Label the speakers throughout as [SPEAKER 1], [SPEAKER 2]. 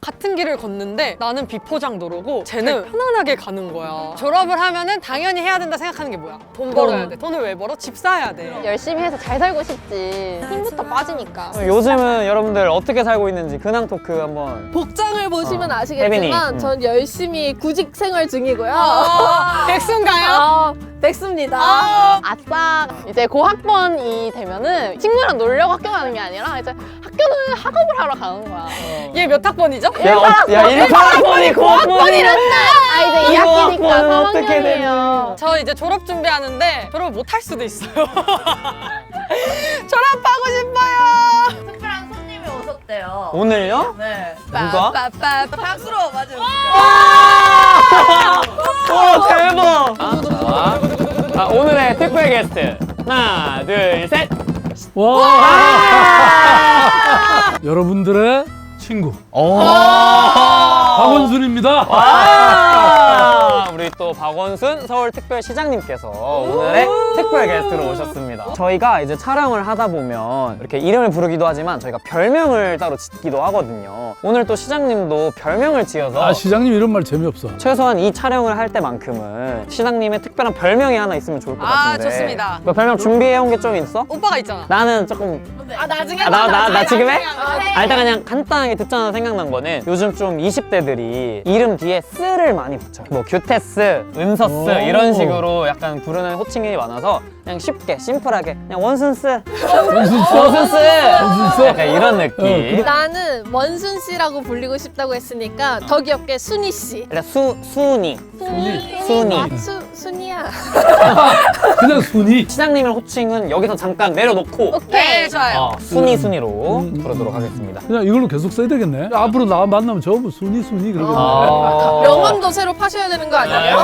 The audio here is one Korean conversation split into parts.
[SPEAKER 1] 같은 길을 걷는데 나는 비포장도로고 쟤는 편안하게 가는 거야. 졸업을 하면은 당연히 해야 된다 생각하는 게 뭐야? 돈 벌어야 돼. 돈을 왜 벌어? 집 사야 돼.
[SPEAKER 2] 열심히 해서 잘 살고 싶지. 힘부터 빠지니까.
[SPEAKER 3] 요즘은 여러분들 어떻게 살고 있는지 근황 토크 한번.
[SPEAKER 4] 복장을 보시면
[SPEAKER 3] 혜빈이.
[SPEAKER 4] 아시겠지만 전 열심히 구직 생활 중이고요.
[SPEAKER 1] 백수인가요?
[SPEAKER 4] 백수입니다.
[SPEAKER 2] 아싸. 이제 고학번이 되면은 친구랑 놀려고 학교 가는 게 아니라 이제 학교는 학업을 하러 가는 거야.
[SPEAKER 1] 얘 몇 학번이죠?
[SPEAKER 3] 야 1학번이 9학번이란다.
[SPEAKER 2] 아 이제 2학기니까
[SPEAKER 3] 학번은 어떻게
[SPEAKER 2] 3학년이에요.
[SPEAKER 1] 저 이제 졸업 준비하는데 졸업 못 할 수도 있어요. 졸업하고 싶어요.
[SPEAKER 5] 특별한 손님이 오셨대요.
[SPEAKER 3] 오늘요?
[SPEAKER 5] 네.
[SPEAKER 3] 누가?
[SPEAKER 5] 박수로 맞아요.
[SPEAKER 3] 와 대박! 자, 오늘의 특별 게스트 하나 둘 셋.
[SPEAKER 6] 와! 여러분들의 친구 박원순입니다.
[SPEAKER 3] 우리 또 박원순 서울특별시장님께서 오늘의 특별 게스트로 오셨습니다. 저희가 이제 촬영을 하다 보면 이렇게 이름을 부르기도 하지만 저희가 별명을 따로 짓기도 하거든요. 오늘 또 시장님도 별명을 지어서
[SPEAKER 6] 아 시장님 이런 말 재미없어.
[SPEAKER 3] 최소한 이 촬영을 할 때만큼은 시장님의 특별한 별명이 하나 있으면 좋을 것 같은데.
[SPEAKER 1] 좋습니다.
[SPEAKER 3] 그 별명 준비해온 게 좀 있어?
[SPEAKER 1] 오빠가 있잖아.
[SPEAKER 3] 나는 조금
[SPEAKER 1] 나중에
[SPEAKER 3] 나 지금 해?
[SPEAKER 1] 나중에
[SPEAKER 3] 일단 그냥 간단하게 듣자마자 생각난 거는 요즘 좀 20대들이 이름 뒤에 쓰를 많이 붙여요. 뭐 규테스, 은서스
[SPEAKER 6] 오.
[SPEAKER 3] 이런 식으로 약간 부르는 호칭이 많아서 그냥 쉽게 심플하게 그냥 원순스
[SPEAKER 6] 원순스.
[SPEAKER 3] 원순스
[SPEAKER 6] 원순스.
[SPEAKER 3] 약간 이런 느낌.
[SPEAKER 4] 나는 원순 씨라고 불리고 싶다고 했으니까 더 귀엽게 순이 씨.
[SPEAKER 3] 그러니까 수은이 순이.
[SPEAKER 4] 순이야.
[SPEAKER 6] 그냥 순이.
[SPEAKER 3] 시장님의 호칭은 여기서 잠깐 내려놓고
[SPEAKER 1] 네, 좋아요.
[SPEAKER 3] 순이로 부르도록 하겠습니다.
[SPEAKER 6] 그냥 이걸로 계속 써야 되겠네. 앞으로 나 만나면 저뭐 순이 그러겠네.
[SPEAKER 4] 명함도 새로 파셔야 되는 거 아니에요?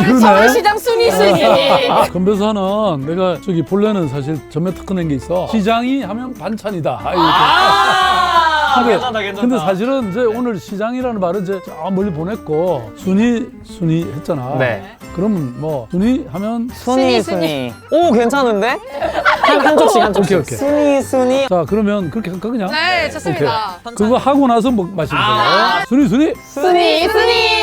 [SPEAKER 6] 그러네.
[SPEAKER 4] 서울시장 순이 순이.
[SPEAKER 6] 건배사는 내가 저기 본래는 사실 전매 특허 낸 게 있어. 시장이 하면 반찬이다.
[SPEAKER 3] 괜찮다 괜찮다.
[SPEAKER 6] 근데 사실은 이제 오늘 시장이라는 말은 이제 저 멀리 보냈고 순이 했잖아.
[SPEAKER 3] 네.
[SPEAKER 6] 그러면 뭐 순이 하면
[SPEAKER 3] 순이. 오 괜찮은데? 한쪽씩.
[SPEAKER 6] 오케이.
[SPEAKER 3] 순이.
[SPEAKER 6] 자 그러면 그렇게 할까 그냥?
[SPEAKER 1] 네, 좋습니다.
[SPEAKER 6] 그거 하고 나서 마시면 돼요. 순이.
[SPEAKER 2] 순이.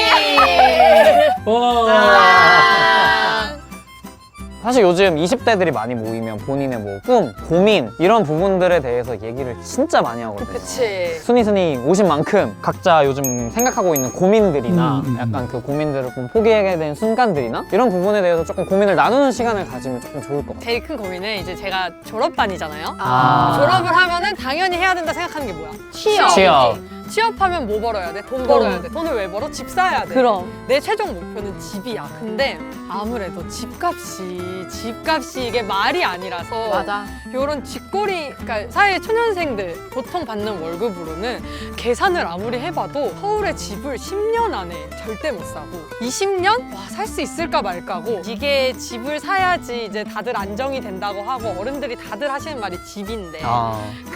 [SPEAKER 3] 사실 요즘 20대들이 많이 모이면 본인의 뭐 꿈, 고민 이런 부분들에 대해서 얘기를 진짜 많이 하거든요.
[SPEAKER 1] 그치.
[SPEAKER 3] 순이 오신 만큼 각자 요즘 생각하고 있는 고민들이나
[SPEAKER 6] 음.
[SPEAKER 3] 약간 그 고민들을 좀 포기하게 된 순간들이나 이런 부분에 대해서 조금 고민을 나누는 시간을 가지면 조금 좋을 것 같아요.
[SPEAKER 1] 제일 큰 고민은 이제 제가 졸업반이잖아요.
[SPEAKER 3] 아.
[SPEAKER 1] 졸업을 하면은 당연히 해야 된다 생각하는 게 뭐야?
[SPEAKER 3] 취업.
[SPEAKER 1] 취업하면 뭐 벌어야 돼? 돈 벌어야 돼. 돈을 왜 벌어? 집 사야 돼.
[SPEAKER 2] 그럼.
[SPEAKER 1] 내 최종 목표는 집이야. 근데 아무래도 집값이 이게 말이 아니라서
[SPEAKER 2] 맞아.
[SPEAKER 1] 요런 쥐꼬리, 그러니까 사회 초년생들 보통 받는 월급으로는 계산을 아무리 해봐도 서울에 집을 10년 안에 절대 못 사고 20년? 와, 살 수 있을까 말까고 이게 집을 사야지 이제 다들 안정이 된다고 하고 어른들이 다들 하시는 말이 집인데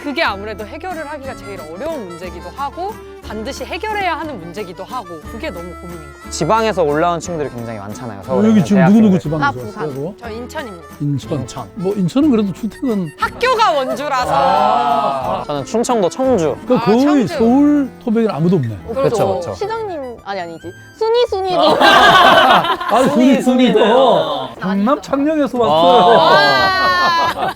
[SPEAKER 1] 그게 아무래도 해결을 하기가 제일 어려운 문제기도 하고 반드시 해결해야 하는 문제기도 하고 그게 너무 고민인 거예요.
[SPEAKER 3] 지방에서 올라온 친구들이 굉장히 많잖아요. 서울에
[SPEAKER 6] 여기
[SPEAKER 3] 있는
[SPEAKER 6] 지금
[SPEAKER 3] 대학생들.
[SPEAKER 6] 누구 지방에서
[SPEAKER 2] 부산.
[SPEAKER 6] 왔어요?
[SPEAKER 1] 저 인천입니다.
[SPEAKER 6] 인천. 뭐 인천은 그래도 주택은
[SPEAKER 1] 학교가 원주라서
[SPEAKER 3] 저는 충청도 청주.
[SPEAKER 6] 그러니까 거의
[SPEAKER 1] 청주.
[SPEAKER 6] 서울 토백은 아무도 없네.
[SPEAKER 3] 그렇죠.
[SPEAKER 2] 시장님 아니지. 순이도.
[SPEAKER 6] 순이도 강남 창녕에서 왔어요.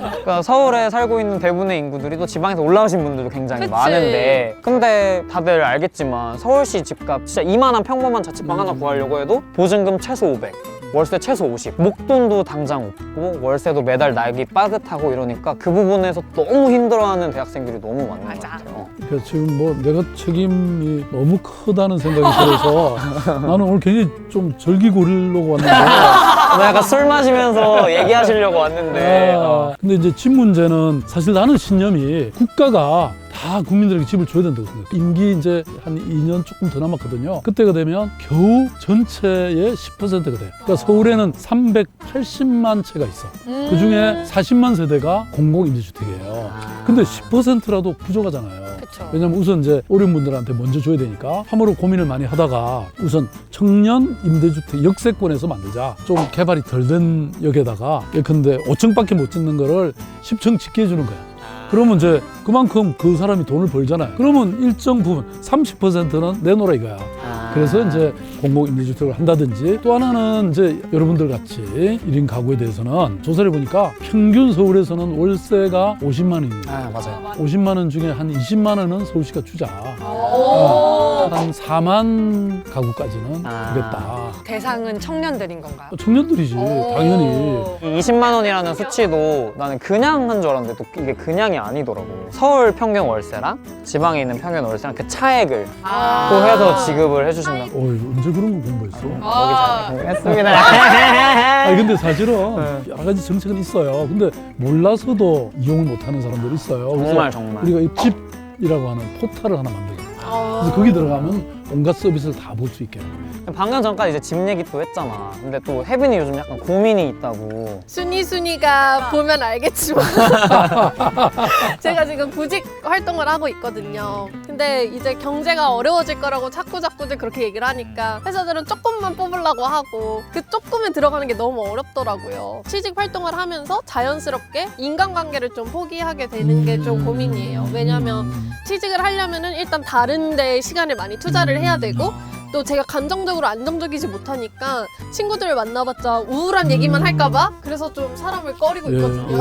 [SPEAKER 3] 그러니까 서울에 살고 있는 대부분의 인구들이 또 지방에서 올라오신 분들도 굉장히
[SPEAKER 1] 그치.
[SPEAKER 3] 많은데 근데 다들 알겠지만 서울시 집값 진짜 이만한 평범한 자취방 하나 구하려고 해도 보증금 최소 500 월세 최소 50 목돈도 당장 없고 월세도 매달 나기 빠듯하고 이러니까 그 부분에서 너무 힘들어하는 대학생들이 너무 많은 것 같아요.
[SPEAKER 6] 그러니까 지금 뭐 내가 책임이 너무 크다는 생각이 들어서 나는 오늘 굉장히 좀 즐기고 오려고 왔는데
[SPEAKER 3] 약간 술 마시면서 얘기하시려고 왔는데
[SPEAKER 6] 근데 이제 집 문제는 사실 나는 신념이 국가가 다 국민들에게 집을 줘야 된다고 생각해. 임기 이제 한 2년 조금 더 남았거든요. 그때가 되면 겨우 전체의 10%가 돼. 그러니까 서울에는 380만 채가 있어. 그 중에 40만 세대가 공공임대주택이에요. 근데 10%라도 부족하잖아요.
[SPEAKER 1] 그쵸.
[SPEAKER 6] 왜냐면 우선 이제 어려운 분들한테 먼저 줘야 되니까 참으로 고민을 많이 하다가 우선 청년 임대주택 역세권에서 만들자. 좀 개발이 덜 된 역에다가 예컨대 5층밖에 못 짓는 거를 10층 짓게 해주는 거야. 그러면 이제 그만큼 그 사람이 돈을 벌잖아요. 그러면 일정 부분 30%는 내놓으라 이거야. 그래서 이제 공공임대주택을 한다든지 또 하나는 이제 여러분들 같이 1인 가구에 대해서는 조사를 해보니까 평균 서울에서는 월세가 50만 원입니다.
[SPEAKER 3] 맞아요.
[SPEAKER 6] 50만 원 중에 한 20만 원은 서울시가 주자. 한 4만 가구까지는 주겠다.
[SPEAKER 1] 대상은 청년들인 건가요?
[SPEAKER 6] 청년들이지 당연히.
[SPEAKER 3] 이 20만 원이라는 수치도 나는 그냥 한 줄 알았는데 또 이게 그냥이 아니더라고. 서울 평균 월세랑 지방에 있는 평균 월세랑 그 차액을 또 해서 지급을 해주신다.
[SPEAKER 6] 언제 그런 거 공부했어?
[SPEAKER 3] 거기 잘 궁금했습니다.
[SPEAKER 6] 아니 근데 사실은 여러 가지 정책은 있어요. 근데 몰라서도 이용을 못하는 사람들이 있어요. 그래서
[SPEAKER 3] 정말.
[SPEAKER 6] 우리가 이 집이라고 하는 포탈을 하나 만들어요. 그래서 거기 들어가면 온갖 서비스를 다 볼 수 있게.
[SPEAKER 3] 방금 전까지 이제 집 얘기 또 했잖아. 근데 또 혜빈이 요즘 약간 고민이 있다고.
[SPEAKER 4] 순이가 보면 알겠지만 제가 지금 구직 활동을 하고 있거든요. 근데 이제 경제가 어려워질 거라고 자꾸 그렇게 얘기를 하니까 회사들은 조금만 뽑으려고 하고 그 조금에 들어가는 게 너무 어렵더라고요. 취직 활동을 하면서 자연스럽게 인간관계를 좀 포기하게 되는 게 좀 고민이에요. 왜냐하면 취직을 하려면은 일단 다른 데에 시간을 많이 투자를 해야 되고 또 제가 감정적으로 안정적이지 못하니까 친구들을 만나봤자 우울한 얘기만 할까봐 그래서 좀 사람을 꺼리고 있거든요.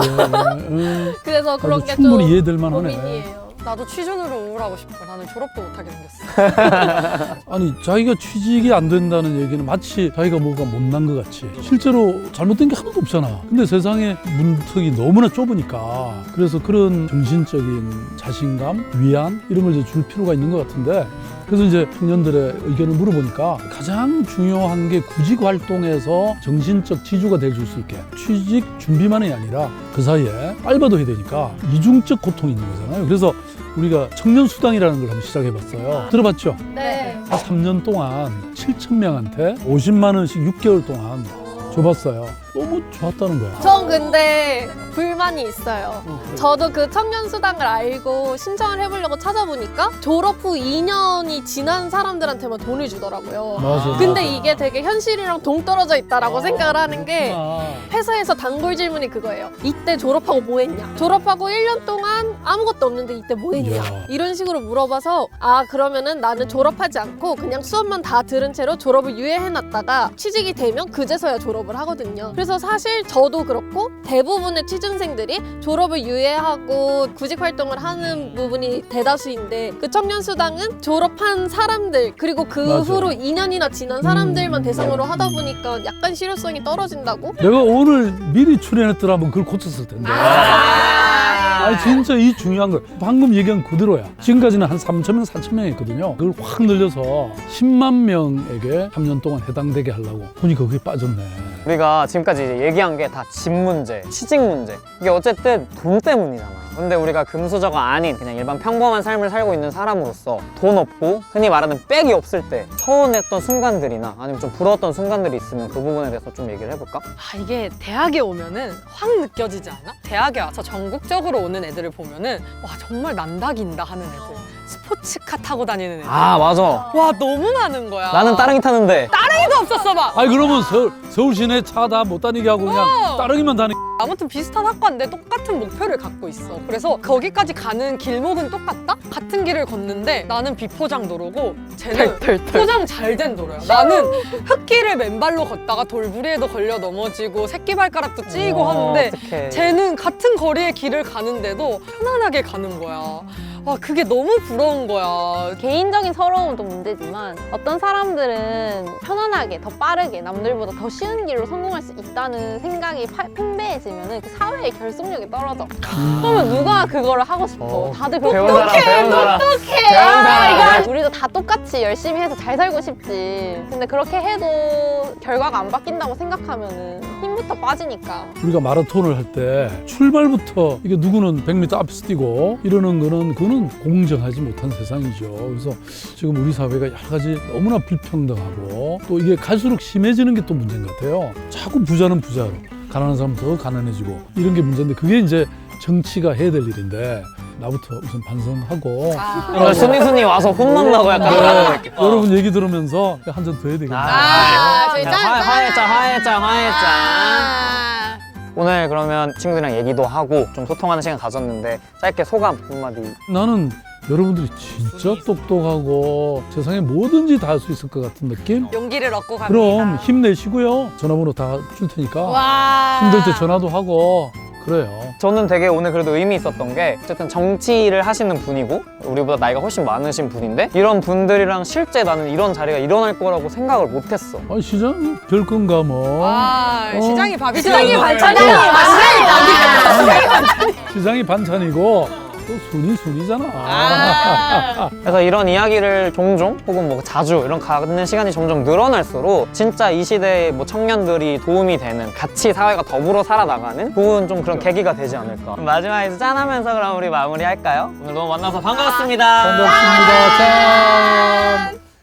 [SPEAKER 4] 그래서 그런 게 좀
[SPEAKER 6] 충분히 이해될 만하네.
[SPEAKER 4] 고민이에요.
[SPEAKER 1] 나도 취준으로 우울하고 싶어. 나는 졸업도 못하게 생겼어.
[SPEAKER 6] 아니 자기가 취직이 안 된다는 얘기는 마치 자기가 뭐가 못난 것 같이 실제로 잘못된 게 하나도 없잖아. 근데 세상에 문턱이 너무나 좁으니까 그래서 그런 정신적인 자신감, 위안 이런 걸 이제 줄 필요가 있는 것 같은데 그래서 이제 청년들의 의견을 물어보니까 가장 중요한 게 구직 활동에서 정신적 지주가 돼줄 수 있게 취직 준비만이 아니라 그 사이에 알바도 해야 되니까 이중적 고통이 있는 거잖아요. 그래서 우리가 청년수당이라는 걸 한번 시작해봤어요. 들어봤죠?
[SPEAKER 4] 네.
[SPEAKER 6] 한 3년 동안 7,000명한테 50만 원씩 6개월 동안 줘봤어요. 너무 좋았다는 거야.
[SPEAKER 4] 전 근데 불만이 있어요. 저도 그 청년수당을 알고 신청을 해보려고 찾아보니까 졸업 후 2년이 지난 사람들한테만 돈을 주더라고요.
[SPEAKER 6] 맞아.
[SPEAKER 4] 근데 이게 되게 현실이랑 동떨어져 있다라고 생각을 하는 게
[SPEAKER 6] 아,
[SPEAKER 4] 회사에서 단골 질문이 그거예요. 이때 졸업하고 뭐 했냐? 졸업하고 1년 동안 아무것도 없는데 이때 뭐 했냐?
[SPEAKER 6] 이야.
[SPEAKER 4] 이런 식으로 물어봐서 아 그러면은 나는 졸업하지 않고 그냥 수업만 다 들은 채로 졸업을 유예해놨다가 취직이 되면 그제서야 졸업을 하거든요. 그래서 사실 저도 그렇고 대부분의 취준생들이 졸업을 유예하고 구직 활동을 하는 부분이 대다수인데 그 청년수당은 졸업한 사람들 그리고 그
[SPEAKER 6] 맞아.
[SPEAKER 4] 후로 2년이나 지난 사람들만 대상으로 하다 보니까 약간 실효성이 떨어진다고?
[SPEAKER 6] 내가 오늘 미리 출연했더라면 그걸 고쳤을 텐데. 아니 진짜 이 중요한 걸 방금 얘기한 그대로야. 지금까지는 한 3,000명, 4,000명 했거든요. 그걸 확 늘려서 10만 명에게 3년 동안 해당되게 하려고 보니까 그게 빠졌네.
[SPEAKER 3] 우리가 지금까지 이제 얘기한 게 다 집 문제, 취직 문제. 이게 어쨌든 돈 때문이잖아. 근데 우리가 금수저가 아닌 그냥 일반 평범한 삶을 살고 있는 사람으로서 돈 없고 흔히 말하는 백이 없을 때 서운했던 순간들이나 아니면 좀 부러웠던 순간들이 있으면 그 부분에 대해서 좀 얘기를 해볼까?
[SPEAKER 1] 아, 이게 대학에 오면은 확 느껴지지 않아? 대학에 와서 전국적으로 오는 애들을 보면은 와 정말 난다긴다 하는 애들. 스포츠카 타고 다니는 애들.
[SPEAKER 3] 아 맞아.
[SPEAKER 1] 와 너무 많은 거야.
[SPEAKER 3] 나는 따릉이 타는데
[SPEAKER 1] 따릉이도 없었어 봐.
[SPEAKER 6] 아니 그러면 서울 시내 차 다 못 다니게 하고 그냥 따릉이만 다니.
[SPEAKER 1] 아무튼 비슷한 학과인데 똑같은 목표를 갖고 있어. 그래서 거기까지 가는 길목은 똑같다? 같은 길을 걷는데 나는 비포장도로고 쟤는 포장 잘 된 도로야. 나는 흙길을 맨발로 걷다가 돌부리에도 걸려 넘어지고 새끼발가락도 찌고 하는데
[SPEAKER 3] 어떡해.
[SPEAKER 1] 쟤는 같은 거리의 길을 가는데도 편안하게 가는 거야. 와 그게 너무 부러운 거야.
[SPEAKER 2] 개인적인 서러움은 또 문제지만 어떤 사람들은 편안하게 더 빠르게 남들보다 더 쉬운 길로 성공할 수 있다는 생각이 팽배해지면 그 사회의 결속력이 떨어져. 그러면 누가 그거를 하고 싶어? 다들
[SPEAKER 3] 배운 사람, 배운 사람. 배운 사람.
[SPEAKER 2] 우리도 다 똑같이 열심히 해서 잘 살고 싶지. 근데 그렇게 해도 결과가 안 바뀐다고 생각하면은 힘부터 빠지니까.
[SPEAKER 6] 우리가 마라톤을 할 때 출발부터 이게 누구는 100m 앞에서 뛰고 이러는 거는 그거는 공정하지 못한 세상이죠. 그래서 지금 우리 사회가 여러 가지 너무나 불평등하고 또 이게 갈수록 심해지는 게 또 문제인 것 같아요. 자꾸 부자는 부자로 가난한 사람은 더 가난해지고 이런 게 문제인데 그게 이제 정치가 해야 될 일인데 나부터 우선 반성하고
[SPEAKER 3] 오늘 순이 와서 혼난다고 약간.
[SPEAKER 6] 네, 여러분 얘기 들으면서 한 잔 더 해야 되겠네.
[SPEAKER 4] 저희 짠!
[SPEAKER 3] 화해짱. 오늘 그러면 친구들이랑 얘기도 하고 좀 소통하는 시간 가졌는데 짧게 소감 한마디.
[SPEAKER 6] 나는 여러분들이 진짜 똑똑하고 세상에 뭐든지 다 할 수 있을 것 같은 느낌?
[SPEAKER 1] 용기를 얻고 갑니다.
[SPEAKER 6] 그럼 힘내시고요. 전화번호 다 줄 테니까
[SPEAKER 1] 와.
[SPEAKER 6] 힘들 때 전화도 하고 그래요.
[SPEAKER 3] 저는 되게 오늘 그래도 의미 있었던 게 어쨌든 정치를 하시는 분이고 우리보다 나이가 훨씬 많으신 분인데 이런 분들이랑 실제 나는 이런 자리가 일어날 거라고 생각을 못했어.
[SPEAKER 6] 아니 시장 별 건가 뭐.
[SPEAKER 1] 와,
[SPEAKER 6] 어.
[SPEAKER 1] 시장이 밥이죠.
[SPEAKER 4] 시장이 반찬이야.
[SPEAKER 6] 시장이 반찬이고 또 순이 순이잖아.
[SPEAKER 1] 아.
[SPEAKER 3] 그래서 이런 이야기를 종종 혹은 뭐 자주 이런 갖는 시간이 점점 늘어날수록 진짜 이 시대의 뭐 청년들이 도움이 되는 같이 사회가 더불어 살아나가는 좋은 좀 그런 계기가 되지 않을까. 마지막에 짠하면서 그럼 우리 마무리할까요? 오늘 너무 만나서 반가웠습니다.
[SPEAKER 6] 반갑습니다. 짠.